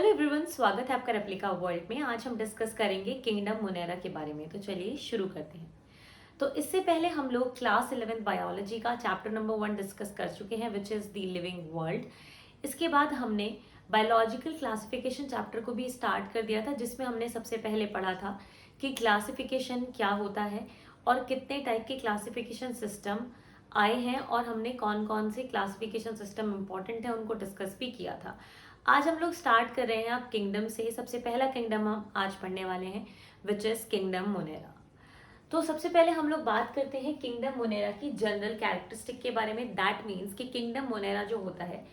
Everyone, स्वागत है आपका रेप्लिका वर्ल्ड में। आज हम डिस्कस करेंगे किंगडम मोनेरा के बारे में। तो चलिए शुरू करते हैं। तो इससे पहले हम लोग क्लास 11 बायोलॉजी का चैप्टर नंबर 1 डिस्कस कर चुके हैं, which is the living world. इसके बाद हमने बायोलॉजिकल क्लासिफिकेशन चैप्टर को भी स्टार्ट कर दिया था, जिसमें हमने सबसे पहले पढ़ा था कि क्लासिफिकेशन क्या होता है और कितने टाइप के क्लासिफिकेशन सिस्टम आए हैं, और हमने कौन कौन से क्लासिफिकेशन सिस्टम इम्पॉर्टेंट है उनको डिस्कस भी किया था। आज हम लोग स्टार्ट कर रहे हैं आप किंगडम से। सबसे पहला किंगडम हम आज पढ़ने वाले हैं, विच इज किंगडम मोनेरा। तो सबसे पहले हम लोग बात करते हैं किंगडम मोनेरा की जनरल कैरेक्टरिस्टिक के बारे में। दैट मीन्स कि किंगडम मोनेरा जो होता है,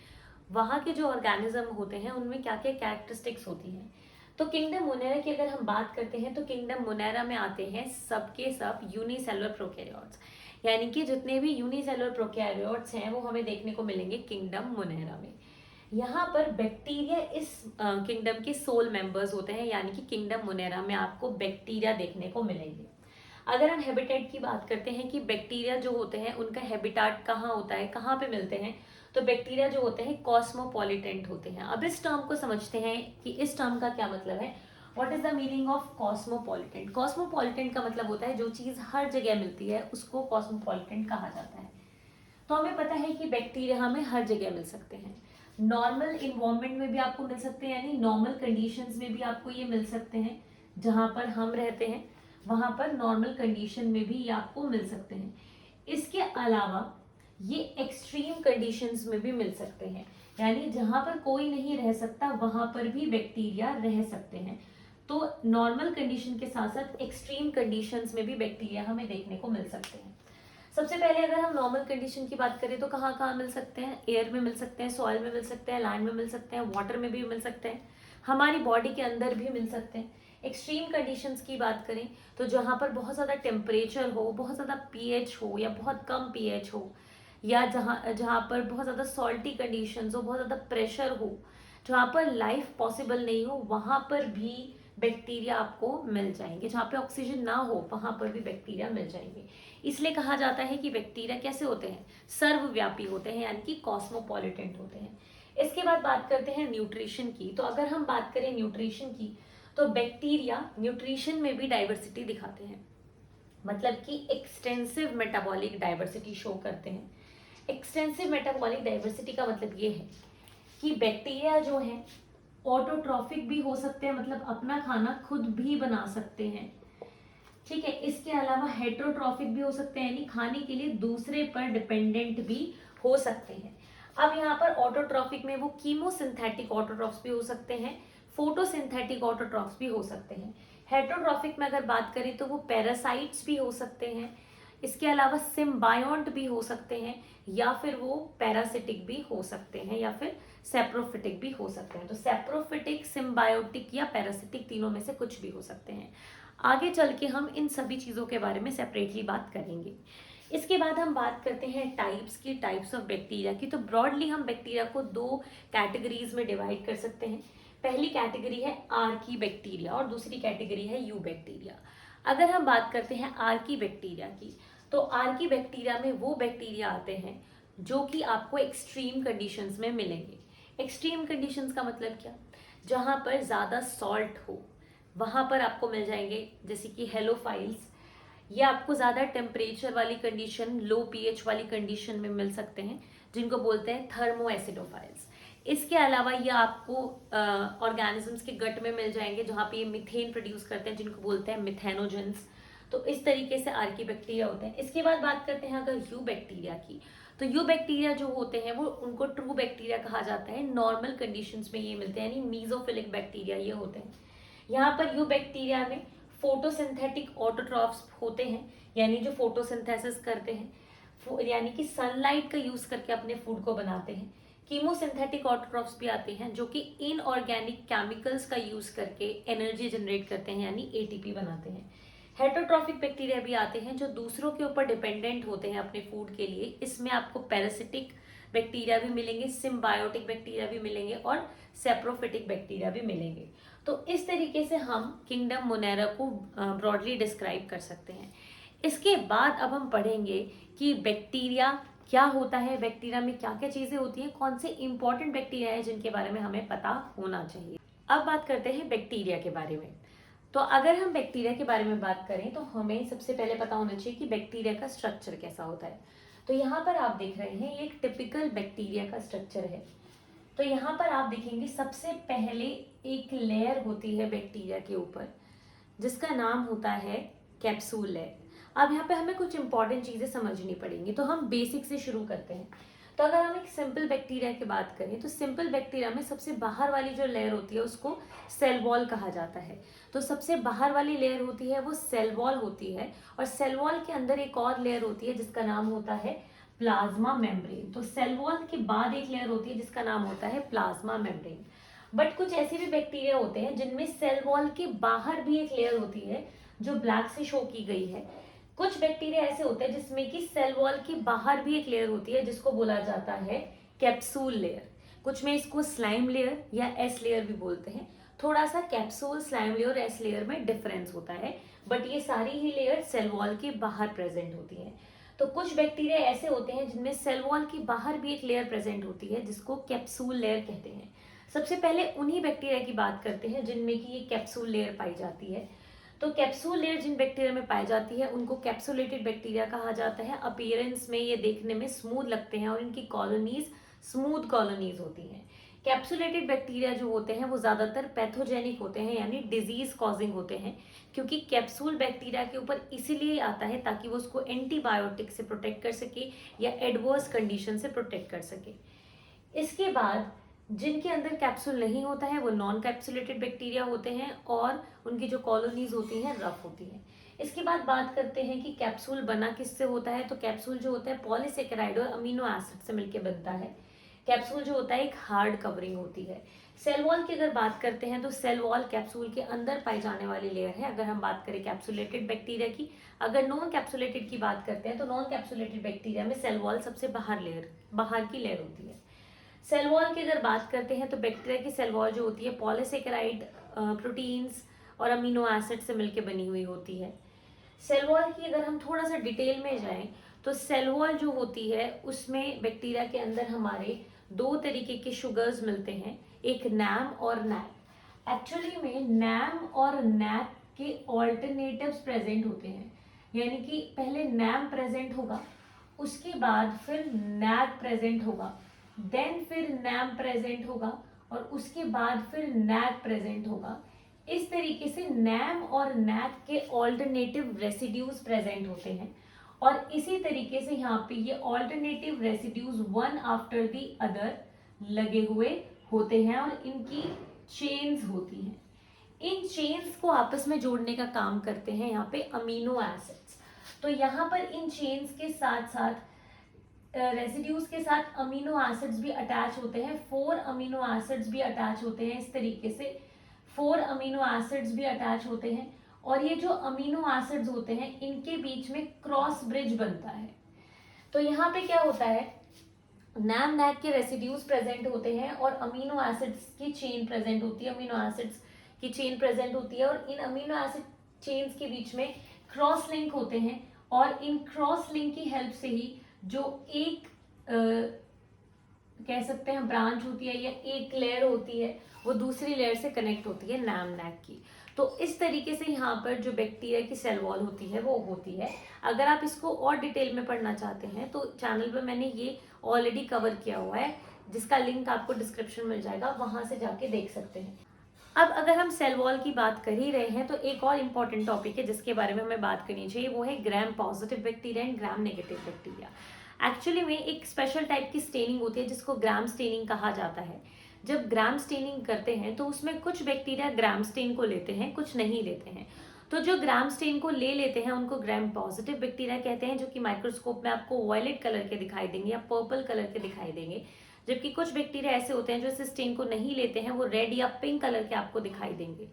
वहाँ के जो ऑर्गेनिज्म होते हैं उनमें क्या क्या कैरेक्टरिस्टिक्स होती हैं। तो किंगडम मोनेरा की अगर हम बात करते हैं तो किंगडम मोनेरा में आते हैं सबके सब यूनिसेलुलर प्रोकैरियोट्स, यानी कि जितने भी यूनिसेलुलर प्रोकैरियोट्स हैं वो हमें देखने को मिलेंगे किंगडम मोनेरा में। यहाँ पर बैक्टीरिया इस किंगडम के सोल मेंबर्स होते हैं, यानी कि किंगडम मोनेरा में आपको बैक्टीरिया देखने को मिलेंगे। अगर हम हैबिटेट की बात करते हैं कि बैक्टीरिया जो होते हैं उनका हैबिटेट कहाँ होता है, कहाँ पे मिलते हैं, तो बैक्टीरिया जो होते हैं कॉस्मोपॉलिटेंट होते हैं। अब इस टर्म को समझते हैं कि इस टर्म का क्या मतलब है। What is the meaning of cosmopolitan? Cosmopolitan का मतलब होता है जो चीज़ हर जगह मिलती है उसको कॉस्मोपॉलिटेंट कहा जाता है। तो हमें पता है कि बैक्टीरिया हमें हर जगह मिल सकते हैं। नॉर्मल इन्वायरमेंट में भी आपको मिल सकते हैं, यानी नॉर्मल कंडीशंस में भी आपको ये मिल सकते हैं। जहाँ पर हम रहते हैं वहाँ पर नॉर्मल कंडीशन में भी ये आपको मिल सकते हैं। इसके अलावा ये एक्सट्रीम कंडीशंस में भी मिल सकते हैं, यानी जहाँ पर कोई नहीं रह सकता वहाँ पर भी बैक्टीरिया रह सकते हैं। तो नॉर्मल कंडीशन के साथ साथ एक्सट्रीम कंडीशंस में भी बैक्टीरिया हमें देखने को मिल सकते हैं। सबसे पहले अगर हम नॉर्मल कंडीशन की बात करें तो कहाँ कहाँ मिल सकते हैं? एयर में मिल सकते हैं, सॉइल में मिल सकते हैं, लैंड में मिल सकते हैं, वाटर में भी मिल सकते हैं, हमारी बॉडी के अंदर भी मिल सकते हैं। एक्सट्रीम कंडीशंस की बात करें तो जहाँ पर बहुत ज़्यादा टेम्परेचर हो, बहुत ज़्यादा पीएच हो या बहुत कम पीएच हो, या जहाँ जहाँ पर बहुत ज़्यादा सॉल्टी कंडीशंस हो, बहुत ज़्यादा प्रेशर हो, जहाँ पर लाइफ पॉसिबल नहीं हो, वहाँ पर भी बैक्टीरिया आपको मिल जाएंगे। जहाँ पे ऑक्सीजन ना हो वहाँ पर भी बैक्टीरिया मिल जाएंगे। इसलिए कहा जाता है कि बैक्टीरिया कैसे होते हैं? सर्वव्यापी होते हैं, यानी कि कॉस्मोपॉलिटेंट होते हैं। इसके बाद बात करते हैं न्यूट्रिशन की। तो अगर हम बात करें न्यूट्रिशन की तो बैक्टीरिया न्यूट्रिशन में भी डाइवर्सिटी दिखाते हैं, मतलब कि एक्सटेंसिव मेटाबॉलिक डाइवर्सिटी शो करते हैं। एक्सटेंसिव मेटाबॉलिक डाइवर्सिटी का मतलब ये है कि बैक्टीरिया जो है ऑटोट्रॉफिक भी हो सकते हैं, मतलब अपना खाना खुद भी बना सकते हैं। ठीक है। इसके अलावा हेट्रोट्रॉफिक भी हो सकते हैं, यानी खाने के लिए दूसरे पर डिपेंडेंट भी हो सकते हैं। अब यहाँ पर ऑटोट्रॉफिक में वो कीमोसिंथेटिक ऑटोट्रॉफ्स भी हो सकते हैं, फोटोसिंथेटिक ऑटोट्रॉफ्स भी हो सकते हैं। हेट्रोट्रॉफिक में अगर बात करें तो वो पैरासाइट्स भी हो सकते हैं, इसके अलावा सिम्बायोंट भी हो सकते हैं, या फिर वो पैरासिटिक भी हो सकते हैं, या फिर सेप्रोफिटिक भी हो सकते हैं। तो सेप्रोफिटिक, सिम्बायोटिक या पैरासिटिक तीनों में से कुछ भी हो सकते हैं। आगे चल के हम इन सभी चीज़ों के बारे में सेपरेटली बात करेंगे। इसके बाद हम बात करते हैं टाइप्स की, टाइप्स ऑफ बैक्टीरिया की। तो ब्रॉडली हम बैक्टीरिया को दो कैटेगरीज में डिवाइड कर सकते हैं। पहली कैटेगरी है आर्की बैक्टीरिया और दूसरी कैटेगरी है यू बैक्टीरिया। अगर हम बात करते हैं आर्की बैक्टीरिया की, तो आर्की बैक्टीरिया में वो बैक्टीरिया आते हैं जो कि आपको एक्सट्रीम कंडीशंस में मिलेंगे। एक्सट्रीम कंडीशंस का मतलब क्या? जहाँ पर ज़्यादा सॉल्ट हो वहाँ पर आपको मिल जाएंगे, जैसे कि हेलोफाइल्स। ये आपको ज़्यादा टेम्परेचर वाली कंडीशन, लो पीएच वाली कंडीशन में मिल सकते हैं, जिनको बोलते हैं थर्मो एसिडोफाइल्स। इसके अलावा ये आपको ऑर्गेनिजम्स के गट में मिल जाएंगे, जहाँ पे ये मीथेन प्रोड्यूस करते हैं, जिनको बोलते हैं मिथेनोजेंस। तो इस तरीके से आर्की बैक्टीरिया होते हैं। इसके बाद बात करते हैं अगर यू बैक्टीरिया की, तो यू बैक्टीरिया जो होते हैं वो उनको ट्रू बैक्टीरिया कहा जाता है। नॉर्मल कंडीशंस में ये मिलते हैं, यानी मीजोफिलिक बैक्टीरिया ये होते हैं। यहाँ पर यू बैक्टीरिया में फोटोसिंथेटिक ऑटोट्रॉफ्स होते हैं, यानी जो फोटोसिंथेसिस करते हैं, यानी कि सनलाइट का यूज करके अपने फूड को बनाते हैं। कीमोसिंथेटिक ऑटोट्रॉफ्स भी आते हैं जो कि इनऑर्गेनिक केमिकल्स का यूज करके एनर्जी जनरेट करते हैं, यानी एटीपी बनाते हैं। हेटरोट्रॉफिक बैक्टीरिया भी आते हैं जो दूसरों के ऊपर डिपेंडेंट होते हैं अपने फूड के लिए। इसमें आपको पैरासिटिक बैक्टीरिया भी मिलेंगे, सिम्बायोटिक बैक्टीरिया भी मिलेंगे और सेप्रोफिटिक बैक्टीरिया भी मिलेंगे। तो इस तरीके से हम किंगडम मोनेरा को ब्रॉडली डिस्क्राइब कर सकते हैं। इसके बाद अब हम पढ़ेंगे कि बैक्टीरिया क्या होता है, बैक्टीरिया में क्या क्या चीज़ें होती हैं, कौन से इंपॉर्टेंट बैक्टीरिया है जिनके बारे में हमें पता होना चाहिए। अब बात करते हैं बैक्टीरिया के बारे में। तो अगर हम बैक्टीरिया के बारे में बात करें तो हमें सबसे पहले पता होना चाहिए कि बैक्टीरिया का स्ट्रक्चर कैसा होता है। तो यहाँ पर आप देख रहे हैं, ये एक टिपिकल बैक्टीरिया का स्ट्रक्चर है। तो यहाँ पर आप देखेंगे सबसे पहले एक लेयर होती है बैक्टीरिया के ऊपर, जिसका नाम होता है कैप्सूल लेयर। अब यहाँ पे हमें कुछ इंपॉर्टेंट चीज़ें समझनी पड़ेंगी, तो हम बेसिक से शुरू करते हैं। तो अगर हम एक सिंपल बैक्टीरिया की बात करें तो सिंपल बैक्टीरिया में सबसे बाहर वाली जो लेयर होती है उसको सेल वॉल कहा जाता है। तो सबसे बाहर वाली लेयर होती है वो सेल वॉल होती है, और सेल वॉल के अंदर एक और लेयर होती है जिसका नाम होता है प्लाज्मा मेम्ब्रेन। तो सेल वॉल के बाद एक लेयर होती है जिसका नाम होता है प्लाज्मा मेम्ब्रेन। बट कुछ ऐसे भी बैक्टीरिया होते हैं जिनमें सेल वॉल के बाहर भी एक लेयर होती है जो ब्लैक से शो की गई है। कुछ बैक्टीरिया ऐसे होते हैं जिसमें कि सेल वॉल के बाहर भी एक लेयर होती है जिसको बोला जाता है कैप्सूल लेयर। कुछ में इसको स्लाइम लेयर या एस लेयर भी बोलते हैं। थोड़ा सा कैप्सूल, स्लाइम लेयर और एस लेयर में डिफरेंस होता है, बट ये सारी ही लेयर सेल वॉल के बाहर प्रेजेंट होती हैं। तो कुछ बैक्टीरिया ऐसे होते हैं जिनमें सेल वॉल के बाहर भी एक लेयर प्रेजेंट होती है जिसको कैप्सूल लेयर कहते हैं। सबसे पहले उन्हीं बैक्टीरिया की बात करते हैं जिनमें कि ये कैप्सूल लेयर पाई जाती है। तो कैप्सूल लेयर जिन बैक्टीरिया में पाई जाती है उनको कैप्सुलेटेड बैक्टीरिया कहा जाता है। अपीयरेंस में ये देखने में स्मूथ लगते हैं और इनकी कॉलोनीज स्मूथ कॉलोनीज होती हैं। कैप्सुलेटेड बैक्टीरिया जो होते हैं वो ज़्यादातर पैथोजेनिक होते हैं, यानी डिजीज कॉजिंग होते हैं, क्योंकि कैप्सूल बैक्टीरिया के ऊपर इसीलिए आता है ताकि वो उसको एंटीबायोटिक से प्रोटेक्ट कर सके या एडवर्स कंडीशन से प्रोटेक्ट कर सके। इसके बाद जिनके अंदर कैप्सूल नहीं होता है वो नॉन कैप्सुलेटेड बैक्टीरिया होते हैं और उनकी जो कॉलोनीज होती हैं रफ होती हैं। इसके बाद बात करते हैं कि कैप्सूल बना किससे होता है। तो कैप्सूल जो होता है पॉलीसेकेराइड और अमीनो एसिड से मिलकर बनता है। कैप्सूल जो होता है एक हार्ड कवरिंग होती है। सेल वॉल की अगर बात करते हैं तो सेल वॉल कैप्सूल के अंदर पाई जाने वाली लेयर है, अगर हम बात करें कैप्सुलेटेड बैक्टीरिया की। अगर नॉन कैप्सुलेटेड की बात करते हैं तो नॉन कैप्सुलेटेड बैक्टीरिया में सेल वॉल सबसे बाहर की लेयर होती है। सेल वॉल की अगर बात करते हैं तो बैक्टीरिया की सेल वॉल जो होती है पॉलीसेकेराइड, प्रोटीन्स और अमीनो एसिड से मिलकर बनी हुई होती है। सेल वॉल की अगर हम थोड़ा सा डिटेल में जाएं तो सेल वॉल जो होती है उसमें बैक्टीरिया के अंदर हमारे दो तरीके के शुगर्स मिलते हैं, एक नैम और नैप। एक्चुअली में नैम और नैप के ऑल्टरनेटिव्स प्रेजेंट होते हैं, यानी कि पहले नैम प्रेजेंट होगा, उसके बाद फिर नैप प्रेजेंट होगा, देन फिर नैम प्रेजेंट होगा और उसके बाद फिर नैप प्रेजेंट होगा। इस तरीके से नैम और नैप के ऑल्टरनेटिव रेसिड्यूज प्रेजेंट होते हैं और इसी तरीके से यहाँ पे ये alternative residues one after the other लगे हुए होते हैं और इनकी चेन्स होती हैं। इन चेन्स को आपस में जोड़ने का काम करते हैं यहाँ पे अमीनो एसिड्स। तो यहाँ पर इन चेन्स के साथ साथ रेसिड्यूज के साथ अमीनो एसिड्स भी अटैच होते हैं। 4 अमीनो एसिड्स भी अटैच होते हैं। इस तरीके से 4 अमीनो एसिड्स भी अटैच होते हैं और ये जो अमीनो एसिड्स होते हैं इनके बीच में क्रॉस ब्रिज बनता है। तो यहाँ पे क्या होता है, नैम नैक के रेसिड्यूज प्रेजेंट होते हैं और अमीनो एसिड्स की चेन प्रेजेंट होती है, अमीनो एसिड्स की चेन प्रेजेंट होती है और इन अमीनो एसिड चेन्स के बीच में क्रॉस लिंक होते हैं और इन क्रॉस लिंक की हेल्प से ही जो एक कह सकते हैं ब्रांच होती है या एक लेयर होती है वो दूसरी लेयर से कनेक्ट होती है नैम नैक की। तो इस तरीके से यहाँ पर जो बैक्टीरिया की सेल वॉल होती है वो होती है। अगर आप इसको और डिटेल में पढ़ना चाहते हैं तो चैनल पर मैंने ये ऑलरेडी कवर किया हुआ है, जिसका लिंक आपको डिस्क्रिप्शन मिल जाएगा, वहां से जाके देख सकते हैं। अब अगर हम सेल वॉल की बात कर ही रहे हैं तो एक और इम्पॉर्टेंट टॉपिक है जिसके बारे में हमें बात करनी चाहिए, वो है gram positive bacteria and gram negative bacteria. Actually में एक स्पेशल टाइप की स्टेनिंग होती है जिसको ग्राम स्टेनिंग कहा जाता है। जब ग्राम स्टेनिंग करते हैं तो उसमें कुछ बैक्टीरिया ग्राम स्टेन को लेते हैं, कुछ नहीं लेते हैं। तो जो ग्राम स्टेन को ले लेते हैं उनको ग्राम पॉजिटिव बैक्टीरिया कहते हैं, जो कि माइक्रोस्कोप में आपको वायलेट कलर के दिखाई देंगे या पर्पल कलर के दिखाई देंगे। जबकि कुछ बैक्टीरिया ऐसे होते हैं जो इस स्टेन को नहीं लेते हैं, वो रेड या पिंक कलर के आपको दिखाई देंगे।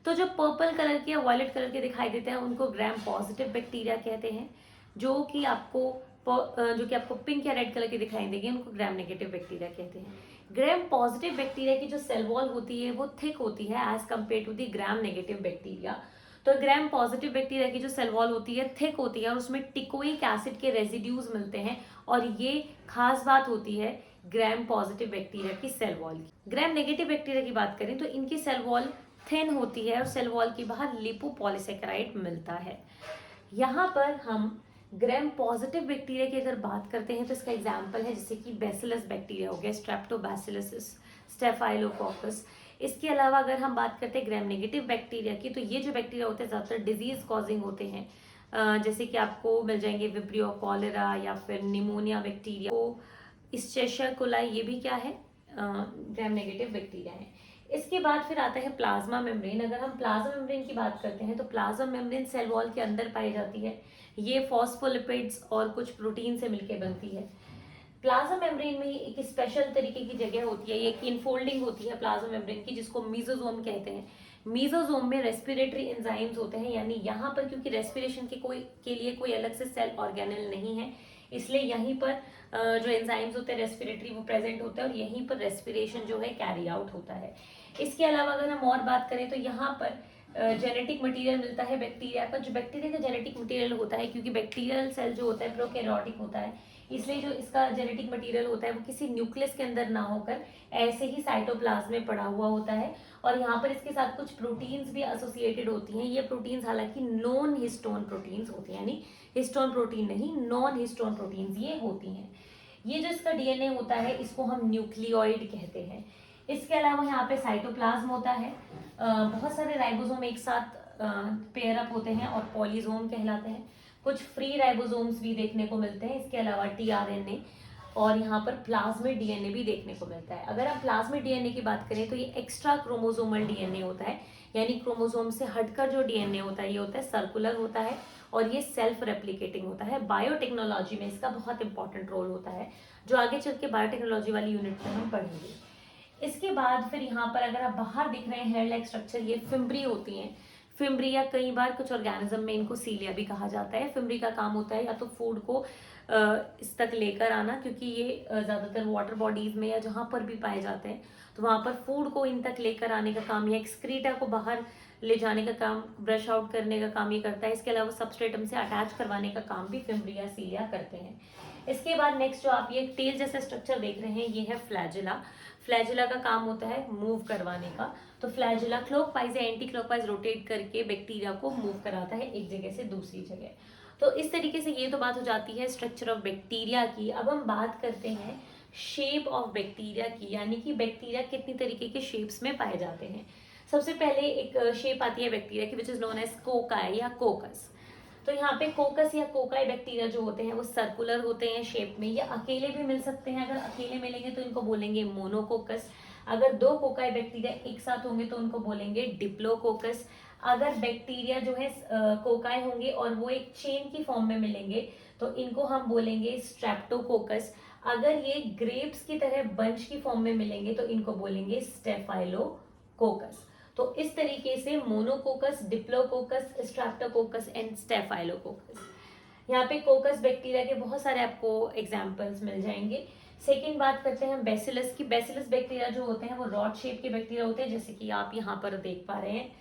तो जो पर्पल कलर के या वायलेट कलर के दिखाई देते हैं उनको ग्राम पॉजिटिव बैक्टीरिया कहते हैं। जो कि आपको पिंक या रेड कलर के दिखाई देंगे उनको ग्राम नेगेटिव बैक्टीरिया कहते हैं। ग्राम पॉजिटिव बैक्टीरिया की जो सेल वॉल होती है वो थिक होती है as compared to the gram negative bacteria. तो ग्राम पॉजिटिव बैक्टीरिया की जो सेल वॉल होती है थिक होती है और उसमें टिकोइक एसिड के रेजिड्यूज मिलते हैं। और ये खास बात होती है ग्राम पॉजिटिव बैक्टीरिया की सेल वॉल की। ग्राम नेगेटिव बैक्टीरिया की बात करें तो इनकी सेल वॉल थिन होती है और सेल वॉल के बाहर लिपोपॉलीसेकेराइड मिलता है। यहाँ पर हम ग्राम पॉजिटिव बैक्टीरिया की अगर बात करते हैं तो इसका एग्जाम्पल है जैसे कि बैसिलस बैक्टीरिया हो गया, स्ट्रेप्टोबैसिलस, स्टेफाइलोकोकस। इसके अलावा अगर हम बात करते हैं ग्राम नेगेटिव बैक्टीरिया की, तो ये जो बैक्टीरिया होते हैं ज़्यादातर डिजीज कॉजिंग होते हैं, जैसे कि आपको मिल जाएंगे विब्रियो कॉलेरा या फिर निमोनिया बैक्टीरिया। तो इस्चेरिशिया कोलाई ये भी क्या है, ग्राम नेगेटिव बैक्टीरिया है। इसके बाद फिर आता है प्लाज्मा मेम्ब्रेन। अगर हम प्लाज्मा मेम्ब्रेन की बात करते हैं तो प्लाज्मा मेम्ब्रेन सेल वॉल के अंदर पाई जाती है। ये फॉस्फोलिपिड्स और कुछ प्रोटीन से मिलकर बनती है। प्लाज्मा मेम्ब्रेन में एक स्पेशल तरीके की जगह होती है, एक इनफोल्डिंग होती है प्लाज्मा मेम्ब्रेन की, जिसको मीजोजोम कहते हैं। मीजोजोम में रेस्पिरेटरी एंजाइम्स होते हैं, यानी यहाँ पर क्योंकि रेस्पिरेशन के लिए कोई अलग से सेल ऑर्गेनल नहीं है, इसलिए यहीं पर जो एंजाइम्स होते हैं रेस्पिरेटरी वो प्रेजेंट होते हैं और यहीं पर रेस्पिरेशन जो है कैरी आउट होता है। इसके अलावा अगर हम और बात करें तो यहाँ पर जेनेटिक मटेरियल मिलता है बैक्टीरिया का। जो बैक्टीरिया का जेनेटिक मटेरियल होता है, क्योंकि बैक्टीरियल सेल जो होता है प्रोकैरियोटिक होता है, इसलिए जो इसका जेनेटिक मटेरियल होता है वो किसी न्यूक्लियस के अंदर ना होकर ऐसे ही साइटोप्लाज्म में पड़ा हुआ होता है। और यहाँ पर इसके साथ कुछ प्रोटीन्स भी एसोसिएटेड होती हैं। ये प्रोटीन्स हालांकि नॉन हिस्टोन प्रोटीन्स होती हैं, यानी हिस्टोन प्रोटीन नहीं, नॉन हिस्टोन प्रोटीन्स ये होती हैं। ये जो इसका डीएनए होता है इसको हम न्यूक्लियोइड कहते हैं। इसके अलावा यहाँ पे साइटोप्लाज्म होता है, बहुत सारे राइबोसोम एक साथ पेयर अप होते हैं और पॉलीजोम कहलाते हैं। कुछ फ्री राइबोसोम्स भी देखने को मिलते हैं। इसके अलावा टीआरएनए और यहाँ पर प्लाज्मिड डीएनए भी देखने को मिलता है। अगर हम प्लाज्मिड डीएनए की बात करें तो ये एक्स्ट्रा क्रोमोसोमल डीएनए होता है, यानी क्रोमोसोम से हटकर जो डीएनए होता है ये होता है सर्कुलर होता है और ये सेल्फ रेप्लिकेटिंग होता है। बायोटेक्नोलॉजी में इसका बहुत इंपॉर्टेंट रोल होता है, जो आगे चल के बायोटेक्नोलॉजी वाली यूनिट में हम पढ़ेंगे। इसके बाद फिर यहाँ पर अगर आप बाहर दिख रहे हैं हेयर लाइक स्ट्रक्चर, ये फिम्ब्री होती हैं। फिम्ब्री या कई बार कुछ ऑर्गेनिज्म में इनको सीलिया भी कहा जाता है। फिम्ब्री का काम होता है या तो फूड को इस तक लेकर आना, क्योंकि ये ज़्यादातर वाटर बॉडीज में या जहाँ पर भी पाए जाते हैं तो वहाँ पर फूड को इन तक लेकर आने का काम या एक्सक्रीटा को बाहर ले जाने का काम, ब्रश आउट करने का काम ये करता है। इसके अलावा सबस्ट्रेटम से अटैच करवाने का काम भी फिम्ब्री या सीलिया करते हैं। इसके बाद नेक्स्ट जो आप ये टेल जैसा स्ट्रक्चर देख रहे हैं ये है फ्लैजिला। फ्लैजिला का काम होता है मूव करवाने का। तो फ्लैजिला क्लॉकवाइज या एंटी क्लॉकवाइज रोटेट करके बैक्टीरिया को मूव कराता है एक जगह से दूसरी जगह। तो इस तरीके से ये तो बात हो जाती है स्ट्रक्चर ऑफ बैक्टीरिया की। अब हम बात करते हैं शेप ऑफ बैक्टीरिया की, यानी कि बैक्टीरिया कितनी तरीके के शेप्स में पाए जाते हैं। सबसे पहले एक शेप आती है बैक्टीरिया की which is known as cocci या कोकस। तो यहाँ पे कोकस या कोकाई बैक्टीरिया जो होते हैं वो सर्कुलर होते हैं शेप में। ये अकेले भी मिल सकते हैं, अगर अकेले मिलेंगे तो इनको बोलेंगे मोनोकोकस। अगर दो कोकाई बैक्टीरिया एक साथ होंगे तो उनको बोलेंगे डिप्लोकोकस। अगर बैक्टीरिया जो है कोकाई होंगे और वो एक चेन की फॉर्म में मिलेंगे तो इनको हम बोलेंगे स्ट्रेप्टोकोकस। अगर ये ग्रेप्स की तरह बंच की फॉर्म में मिलेंगे तो इनको बोलेंगे स्टेफाइलोकोकस। तो इस तरीके से monococcus, diplococcus, Streptococcus and staphylococcus. यहाँ पे कोकस बैक्टीरिया के बहुत सारे आपको एग्जाम्पल्स मिल जाएंगे। सेकेंड बात करते हैं बेसिलस की। बेसिलस बैक्टीरिया जो होते हैं वो रॉड शेप के बैक्टीरिया होते हैं, जैसे कि आप यहाँ पर देख पा रहे हैं।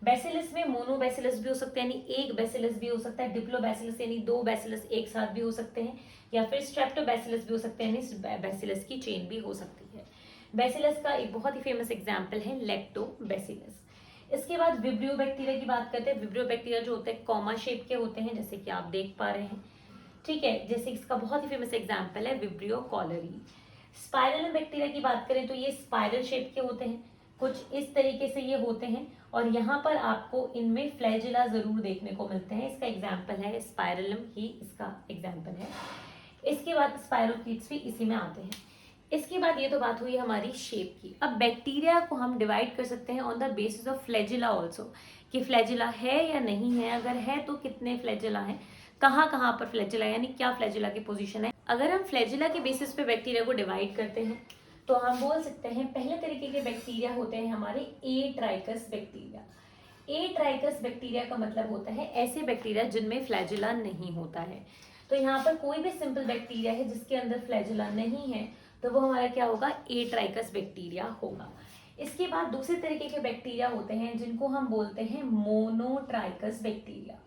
बेसिलस में मोनो बेसिलस भी हो सकते हैं, यानी एक बेसिलस भी हो सकता है। डिप्लो बेसिलस यानी दो बेसिलस एक साथ भी हो सकते हैं, या फिर स्ट्रेप्टो बेसिलस भी हो सकते हैं, यानी बेसिलस की चेन भी हो सकती है। बेसिलस का एक बहुत ही फेमस एग्जाम्पल है लैक्टोबैसिलस। इसके बाद विब्रियो बैक्टीरिया की बात करते हैं। विब्रियो बैक्टीरिया जो होते हैं कॉमा शेप के होते हैं, जैसे कि आप देख पा रहे हैं, ठीक है। जैसे इसका बहुत ही फेमस एग्जाम्पल है विब्रियो कॉलरी। स्पाइरल बैक्टीरिया की बात करें तो ये स्पाइरल शेप के होते हैं, कुछ इस तरीके से ये होते हैं और यहाँ पर आपको इनमें फ्लैजिला जरूर देखने को मिलते हैं। इसका एग्जाम्पल है स्पाइरलम ही इसका एग्जाम्पल है। इसके बाद स्पाइरोकीट्स भी इसी में आते हैं। इसके बाद ये तो बात हुई हमारी शेप की। अब बैक्टीरिया को हम डिवाइड कर सकते हैं on the basis of flagella also, कि फ्लैजिला है या नहीं है, अगर है तो कितने फ्लैजिला हैं, कहाँ कहाँ पर फ्लैजिला, यानी क्या फ्लैजिला की पोजीशन है। अगर हम फ्लैजिला के बेसिस पे बैक्टीरिया को डिवाइड करते हैं तो हम बोल सकते हैं पहले तरीके के बैक्टीरिया होते हैं हमारे ए ट्राइकस बैक्टीरिया। ए ट्राइकस बैक्टीरिया का मतलब होता है ऐसे बैक्टीरिया जिनमें फ्लैजिला नहीं होता है। तो यहाँ पर कोई भी सिंपल बैक्टीरिया है जिसके अंदर फ्लैजिला नहीं है तो वो हमारा क्या होगा, ए ट्राइकस बैक्टीरिया होगा। इसके बाद दूसरे तरीके के बैक्टीरिया होते हैं जिनको हम बोलते हैं मोनोट्राइकस बैक्टीरिया।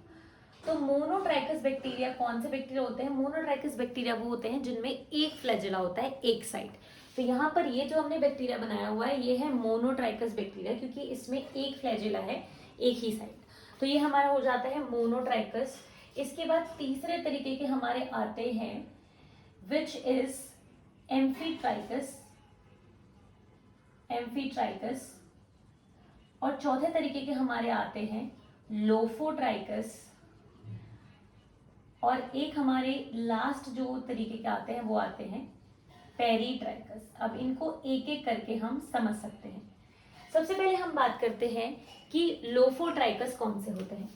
तो मोनोट्राइकस बैक्टीरिया कौन से बैक्टीरिया होते हैं? मोनोट्राइकस बैक्टीरिया वो होते हैं जिनमें एक फ्लैजेला होता है, एक साइड। तो यहाँ पर ये जो हमने बैक्टीरिया बनाया हुआ है ये है मोनोट्राइकस बैक्टीरिया, क्योंकि इसमें एक फ्लैजेला है, एक ही साइड। तो ये हमारा हो जाता है मोनोट्राइकस। इसके बाद तीसरे तरीके के हमारे आते हैं विच इज एम्फीट्राइकस, एम्फीट्राइकस। और चौथे तरीके के हमारे आते हैं लोफोट्राइकस। और एक हमारे लास्ट जो तरीके के आते हैं वो आते हैं पेरीट्राइकस। अब इनको एक एक करके हम समझ सकते हैं। सबसे पहले हम बात करते हैं कि लोफोट्राइकस कौन से होते हैं।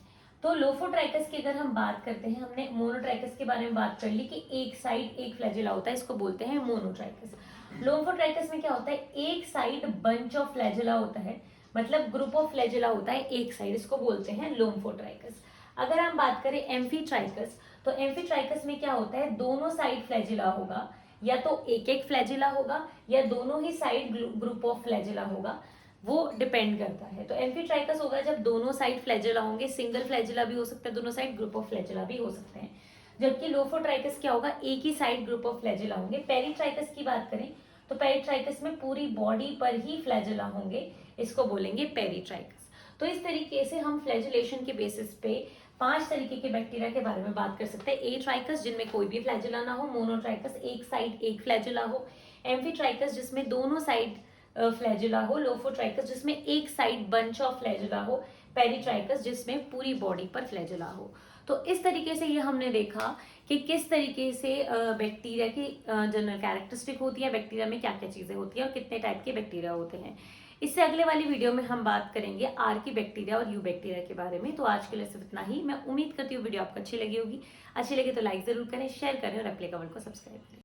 तो लोफोट्राइकस की अगर हम बात करते हैं, हमने मोनोट्राइकस के बारे में बात कर ली कि एक साइड एक फ्लैजेला होता है, इसको बोलते हैं मोनोट्राइकस। लोफोट्राइकस में क्या होता है? एक साइड बंच ऑफ फ्लैजेला होता है, मतलब ग्रुप ऑफ फ्लैजेला होता है एक साइड, इसको बोलते हैं लोफोट्राइकस। अगर हम बात करें एम्फीट्राइकस, तो एम्फीट्राइकस में क्या होता है? दोनों साइड फ्लैजेला होगा, या तो एक एक फ्लैजेला होगा या दोनों ही साइड ग्रुप ऑफ फ्लैजेला होगा, वो डिपेंड करता है। तो एम्फीट्राइकस होगा जब दोनों साइड फ्लैजेला होंगे, सिंगल फ्लैजेला भी हो सकता है दोनों साइड, ग्रुप ऑफ फ्लैजेला भी हो सकते हैं। जबकि लोफोट्राइकस क्या होगा? एक ही साइड ग्रुप ऑफ फ्लैजेला होंगे। पेरीट्राइकस की बात करें तो पेरीट्राइकस में पूरी बॉडी पर ही फ्लैजेला होंगे, इसको बोलेंगे पेरीट्राइकस। तो इस तरीके से हम फ्लैजिलेशन के बेसिस पे 5 तरीके के बैक्टीरिया के बारे में बात कर सकते हैं। एट्राइकस जिनमें कोई भी फ्लैजेला ना हो, मोनोट्राइकस एक साइड एक फ्लैजेला हो, एम्फीट्राइकस जिसमें दोनों साइड फ्लैजेला हो, लोफोट्राइकस जिसमें एक साइड बंच ऑफ फ्लैजेला हो, पेरीट्राइकस जिसमें पूरी बॉडी पर फ्लैजेला हो। तो इस तरीके से ये हमने देखा कि किस तरीके से बैक्टीरिया की जनरल कैरेक्टरिस्टिक होती है, बैक्टीरिया में क्या क्या चीजें होती है और कितने टाइप के बैक्टीरिया होते हैं। इससे अगले वाली वीडियो में हम बात करेंगे आर्की बैक्टीरिया और यू बैक्टीरिया के बारे में। तो आज के लिए सिर्फ इतना ही। मैं उम्मीद करती हूँ वीडियो आपको अच्छी लगी होगी। अच्छी लगी तो लाइक जरूर करें, शेयर करें और एप्लीकेबल को सब्सक्राइब करें।